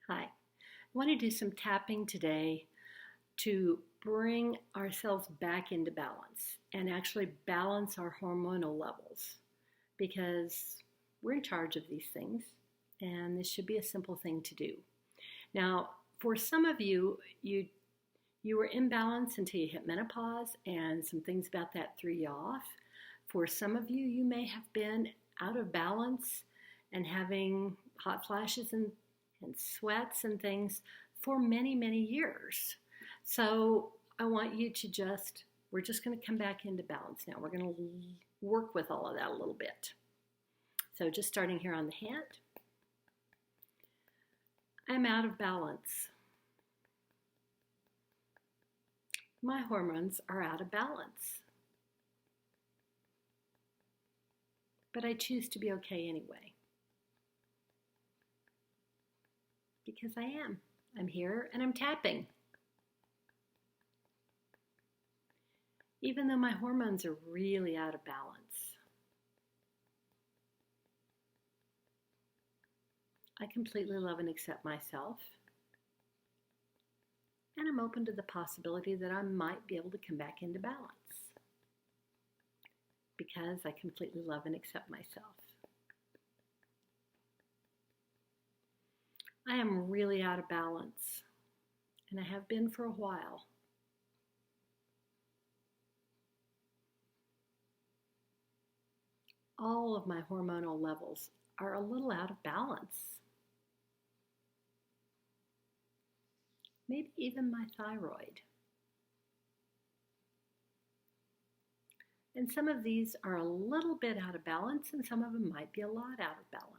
Hi. I want to do some tapping today to bring ourselves back into balance and actually balance our hormonal levels because we're in charge of these things and this should be a simple thing to do. Now, for some of you, you were in balance until you hit menopause and some things about that threw you off. For some of you, you may have been out of balance and having hot flashes and sweats and things for many, many years. So I want you to we're just going to come back into balance now. We're going to work with all of that a little bit. So just starting here on the hand. I'm out of balance. My hormones are out of balance. But I choose to be okay anyway. Because I am. I'm here and I'm tapping. Even though my hormones are really out of balance. I completely love and accept myself. And I'm open to the possibility that I might be able to come back into balance. Because I completely love and accept myself. I am really out of balance, and I have been for a while. All of my hormonal levels are a little out of balance. Maybe even my thyroid. And some of these are a little bit out of balance, and some of them might be a lot out of balance.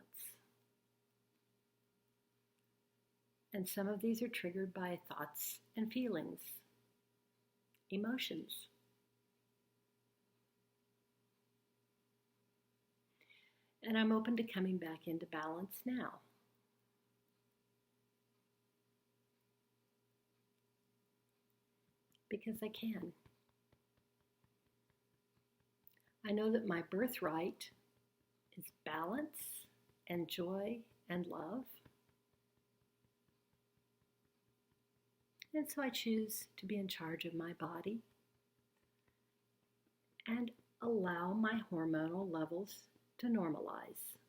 And some of these are triggered by thoughts and feelings, emotions. And I'm open to coming back into balance now. Because I can. I know that my birthright is balance and joy and love. And so I choose to be in charge of my body and allow my hormonal levels to normalize.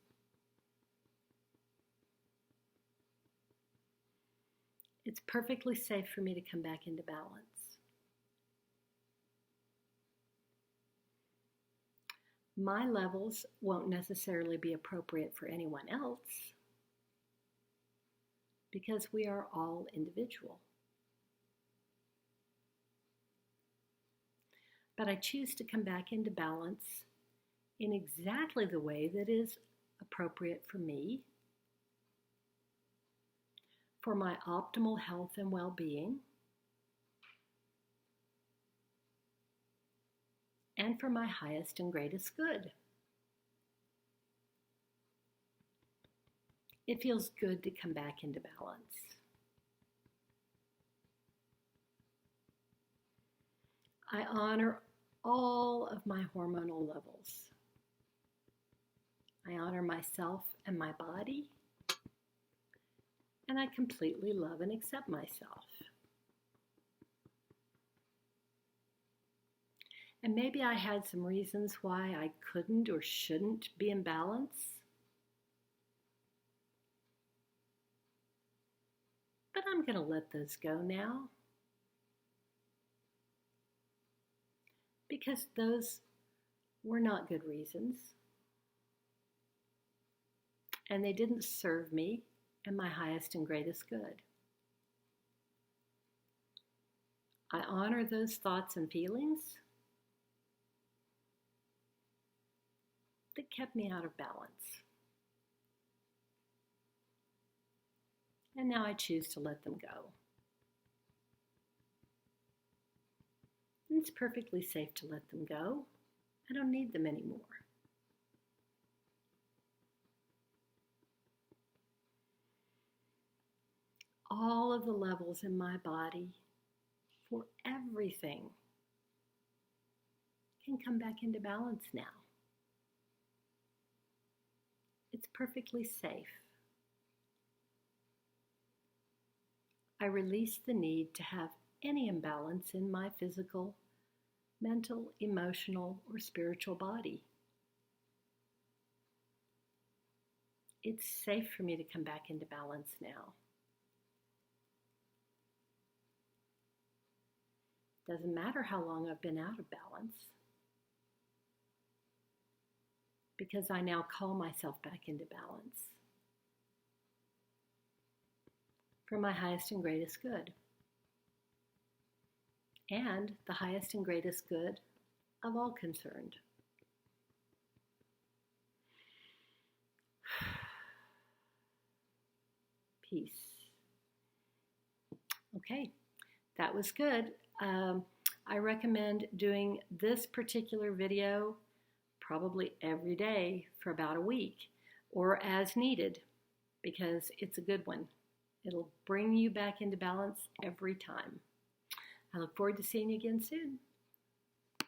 It's perfectly safe for me to come back into balance. My levels won't necessarily be appropriate for anyone else because we are all individual. But I choose to come back into balance in exactly the way that is appropriate for me, for my optimal health and well-being, and for my highest and greatest good. It feels good to come back into balance. I honor all of my hormonal levels. I honor myself and my body, and I completely love and accept myself. And maybe I had some reasons why I couldn't or shouldn't be in balance. But I'm going to let those go now. Because those were not good reasons. And they didn't serve me and my highest and greatest good. I honor those thoughts and feelings that kept me out of balance. And now I choose to let them go. And it's perfectly safe to let them go. I don't need them anymore. All of the levels in my body for everything can come back into balance now. It's perfectly safe. I release the need to have any imbalance in my physical, mental, emotional, or spiritual body. It's safe for me to come back into balance now. Doesn't matter how long I've been out of balance, because I now call myself back into balance for my highest and greatest good, and the highest and greatest good of all concerned. Peace. Okay, that was good. I recommend doing this particular video probably every day for about a week or as needed, because it's a good one. It'll bring you back into balance every time. I look forward to seeing you again soon.